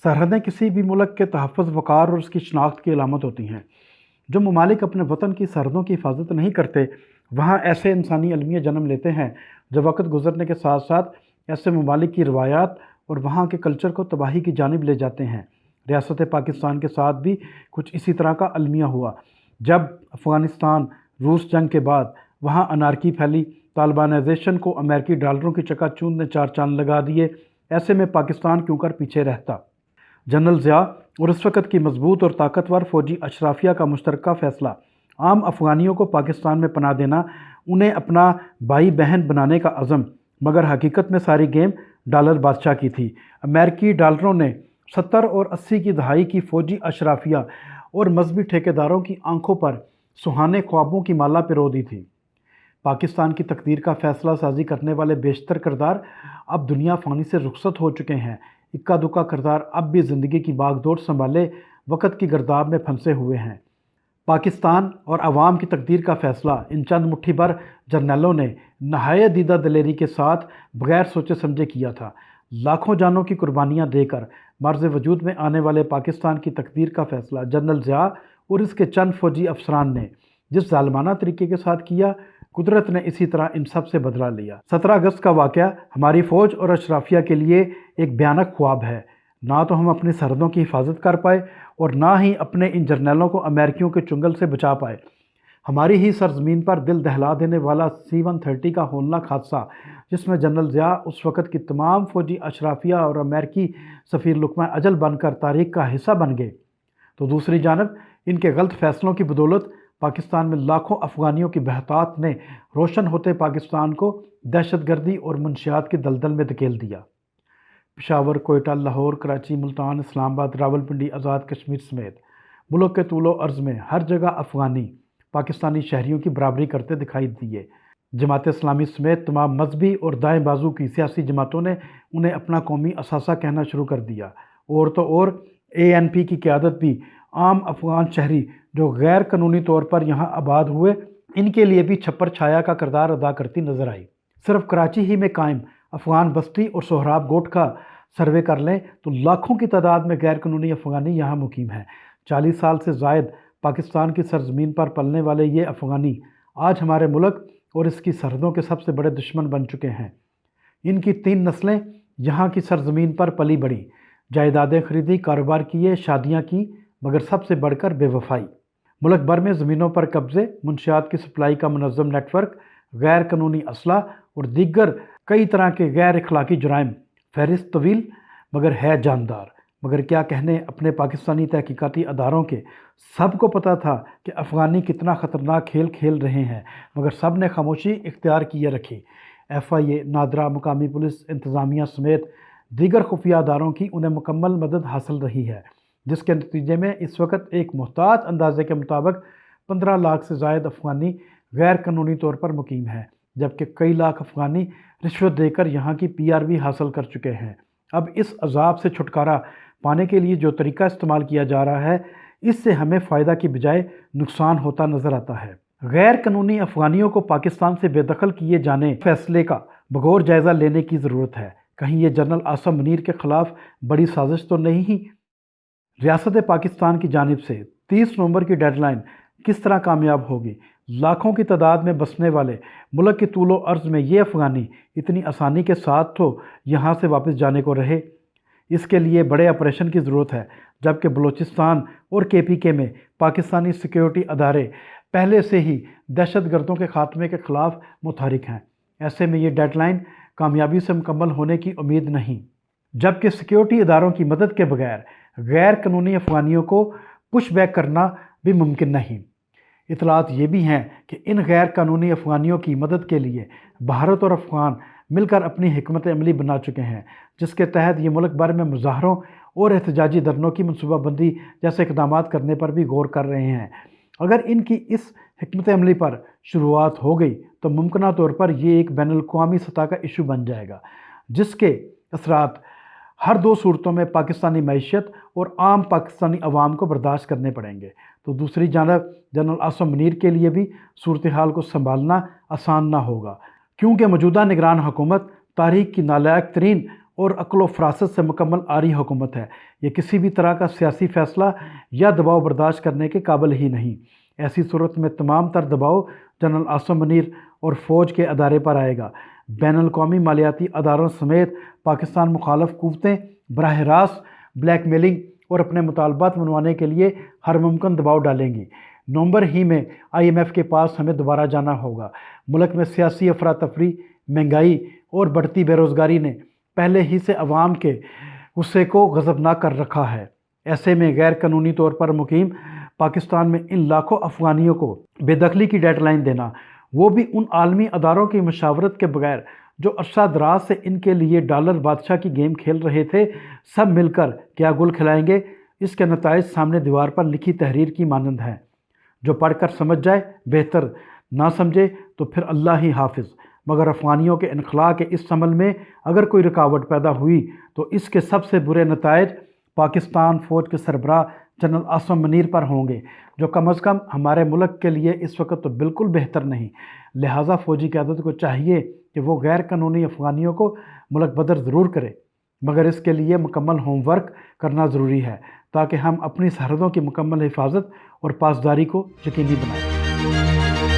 सरहदें किसी भी मुल्क के तहफ़्फ़ुज़, वक़ार और उसकी शनाख्त की अलामत होती हैं। जो ममालिक अपने वतन की सरहदों की हिफाजत नहीं करते, वहाँ ऐसे इंसानी अलमिया जन्म लेते हैं जो वक़्त गुज़रने के साथ साथ ऐसे ममालिक की रवायात और वहाँ के कल्चर को तबाही की जानिब ले जाते हैं। रियासत पाकिस्तान के साथ भी कुछ इसी तरह का अलमिया हुआ। जब अफ़गानिस्तान रूस जंग के बाद वहाँ अनारकी फैली, तालिबानाइजेशन को अमेरिकी डॉलरों की चकाचौंध ने चार चांद लगा दिए। ऐसे में पाकिस्तान क्यों कर पीछे रहता। जनरल ज़िया और उस वक़्त की मजबूत और ताकतवर फ़ौजी अशराफिया का मुश्तरका फ़ैसला आम अफ़गानियों को पाकिस्तान में पनाह देना, उन्हें अपना भाई बहन बनाने का अज़म, मगर हकीकत में सारी गेम डॉलर बादशाह की थी। अमेरिकी डॉलरों ने 70 और 80 की दहाई की फ़ौजी अशराफिया और मजहबी ठेकेदारों की आंखों पर सुहाने ख्वाबों की माला पिरो दी थी। पाकिस्तान की तकदीर का फ़ैसला साजी करने वाले बेशतर किरदार अब दुनिया फ़ानी से रुखसत हो चुके हैं। इक्का दुक्का किरदार अब भी ज़िंदगी की बागडोर संभाले वक़्त की गर्दाब में फंसे हुए हैं। पाकिस्तान और अवाम की तकदीर का फ़ैसला इन चंद मुट्ठी भर जर्नैलों ने नहायत दीदा दिलेरी के साथ बग़ैर सोचे समझे किया था। लाखों जानों की कुर्बानियाँ देकर मर्ज़ वजूद में आने वाले पाकिस्तान की तकदीर का फ़ैसला जनरल ज़िया और इसके चंद फ़ौजी अफसरान ने जिस ज़ालिमाना तरीके के साथ किया, कुदरत ने इसी तरह इन सब से बदला लिया। 17 अगस्त का वाक़या हमारी फ़ौज और अशराफिया के लिए एक भयानक ख्वाब है। ना तो हम अपनी सरहदों की हिफाजत कर पाए और ना ही अपने इन जर्नैलों को अमेरिकियों के चुंगल से बचा पाए। हमारी ही सरजमीन पर दिल दहला देने वाला C-130 का होलनाक हादसा, जिसमें जनरल ज़िया उस वक़्त की तमाम फ़ौजी अशराफिया और अमेरिकी सफ़ीर लुक़मा अजल बनकर तारीख़ का हिस्सा बन गए, तो दूसरी जानब इनके गलत फ़ैसलों की बदौलत पाकिस्तान में लाखों अफ़गानियों की बहतात ने रोशन होते पाकिस्तान को दहशतगर्दी और मुनशियात की दलदल में धकेल दिया। पेशावर, कोयटा, लाहौर, कराची, मुल्तान, इस्लामाबाद, रावलपिंडी, आज़ाद कश्मीर समेत मुल्क के तूलो अर्ज़ में हर जगह अफ़गानी पाकिस्तानी शहरियों की बराबरी करते दिखाई दिए। जमात इस्लामी समेत तमाम मजहबी और दाएँ बाजू की सियासी जमातों ने उन्हें अपना कौमी असासा कहना शुरू कर दिया। और तो और ANP की क़यादत भी आम अफ़गान शहरी जो गैर कानूनी तौर पर यहाँ आबाद हुए, इनके लिए भी छप्पर छाया का किरदार अदा करती नज़र आई। सिर्फ कराची ही में कायम अफ़गान बस्ती और सोहराब गोट का सर्वे कर लें तो लाखों की तादाद में गैर कानूनी अफ़गानी यहाँ मुकीम हैं। 40 साल से ज़ायद पाकिस्तान की सरजमीन पर पलने वाले ये अफ़गानी आज हमारे मुल्क और इसकी सरहदों के सबसे बड़े दुश्मन बन चुके हैं। इनकी 3 नस्लें यहाँ की सरजमीन पर पली बढ़ी, जायदादें खरीदी, कारोबार किए, शादियाँ की, मगर सबसे बढ़कर बेवफाई। मुल्क भर में ज़मीनों पर कब्ज़े, मुनशियात की सप्लाई का मुनज़्ज़म नेटवर्क, गैर कानूनी असला और दीगर कई तरह के गैर अखलाकी जुराइम, फहरिस्त तवील मगर है जानदार। मगर क्या कहने अपने पाकिस्तानी तहकीकाती अदारों के, सबको पता था कि अफ़गानी कितना ख़तरनाक खेल खेल रहे हैं, मगर सब ने खामोशी इख्तियार किए रखी। FIA, नादरा, मुकामी पुलिस, इंतज़ामिया समेत दीगर खुफिया अदारों की उन्हें मुकम्मल मदद हासिल रही है, जिसके नतीजे में इस वक्त एक मुहतात अंदाजे के मुताबिक 15 लाख से ज़ायद अफ़गानी गैर कानूनी तौर पर मुकीम हैं, जबकि कई लाख अफ़गानी रिश्वत देकर यहाँ की PR भी हासिल कर चुके हैं। अब इस अजाब से छुटकारा पाने के लिए जो तरीका इस्तेमाल किया जा रहा है, इससे हमें फ़ायदा की बजाय नुकसान होता नज़र आता है। गैर कानूनी अफ़गानियों को पाकिस्तान से बेदखल किए जाने फैसले का बगौर जायज़ा लेने की ज़रूरत है। कहीं ये जनरल आसम मुनीर के ख़िलाफ़ बड़ी साजिश तो नहीं ही? रियासत पाकिस्तान की जानिब से 30 नवंबर की डेडलाइन किस तरह कामयाब होगी? लाखों की तादाद में बसने वाले मुल्क के तूलो अर्ज़ में ये अफ़गानी इतनी आसानी के साथ तो यहाँ से वापस जाने को रहे? इसके लिए बड़े ऑपरेशन की ज़रूरत है, जबकि बलूचिस्तान और KPK में पाकिस्तानी सिक्योरिटी अदारे पहले से ही दहशतगर्दों के ख़ात्मे के ख़िलाफ़ मुतहरिक हैं। ऐसे में ये डेडलाइन कामयाबी से मुकम्मल होने की उम्मीद नहीं, जबकि सिक्योरिटी इदारों की मदद के बगैर गैर कानूनी अफ़गानियों को पुश बैक करना भी मुमकिन नहीं। इतलात ये भी हैं कि इन गैर कानूनी अफ़गानियों की मदद के लिए भारत और अफ़गान मिलकर अपनी हिकमत अमली बना चुके हैं, जिसके तहत ये मुल्क भर में मुज़ाहरों और एहतजाजी धरनों की मनसूबाबंदी जैसे इक़दाम करने पर भी गौर कर रहे हैं। अगर इनकी इस हिकमत अमली पर शुरुआत हो गई तो मुमकिन तौर पर ये एक बैनुल-अक़वामी सतह का इशू बन जाएगा, जिसके असरात हर 2 सूरतों में पाकिस्तानी मईशत और आम पाकिस्तानी अवाम को बर्दाश्त करने पड़ेंगे। तो दूसरी जानब जनरल आसम मुनीर के लिए भी सूरत हाल को संभालना आसान ना होगा, क्योंकि मौजूदा निगरान हुकूमत तारीख की नालायक तरीन اور عقل و فراست سے مکمل آری حکومت ہے۔ یہ کسی بھی طرح کا سیاسی فیصلہ یا دباؤ برداشت کرنے کے قابل ہی نہیں۔ ایسی صورت میں تمام تر دباؤ جنرل عاصم منیر اور فوج کے ادارے پر آئے گا۔ بین الاقوامی مالیاتی اداروں سمیت پاکستان مخالف قوتیں براہ راست بلیک میلنگ اور اپنے مطالبات منوانے کے لیے ہر ممکن دباؤ ڈالیں گی۔ نومبر ہی میں IMF کے پاس ہمیں دوبارہ جانا ہوگا۔ ملک میں سیاسی افراتفری، مہنگائی اور بڑھتی بے روزگاری نے پہلے ہی سے عوام کے غصے کو غضبناک کر رکھا ہے۔ ایسے میں غیر قانونی طور پر مقیم پاکستان میں ان لاکھوں افغانیوں کو بے دخلی کی ڈیڈ لائن دینا، وہ بھی ان عالمی اداروں کی مشاورت کے بغیر جو عرصہ دراز سے ان کے لیے ڈالر بادشاہ کی گیم کھیل رہے تھے، سب مل کر کیا گل کھلائیں گے، اس کے نتائج سامنے دیوار پر لکھی تحریر کی مانند ہیں۔ جو پڑھ کر سمجھ جائے بہتر، نہ سمجھے تو پھر اللہ ہی حافظ۔ مگر افغانیوں کے انخلاء کے اس عمل میں اگر کوئی رکاوٹ پیدا ہوئی تو اس کے سب سے برے نتائج پاکستان فوج کے سربراہ جنرل عاصم منیر پر ہوں گے، جو کم از کم ہمارے ملک کے لیے اس وقت تو بالکل بہتر نہیں۔ لہٰذا فوجی قیادت کو چاہیے کہ وہ غیر قانونی افغانیوں کو ملک بدر ضرور کرے، مگر اس کے لیے مکمل ہوم ورک کرنا ضروری ہے تاکہ ہم اپنی سرحدوں کی مکمل حفاظت اور پاسداری کو یقینی بنائیں۔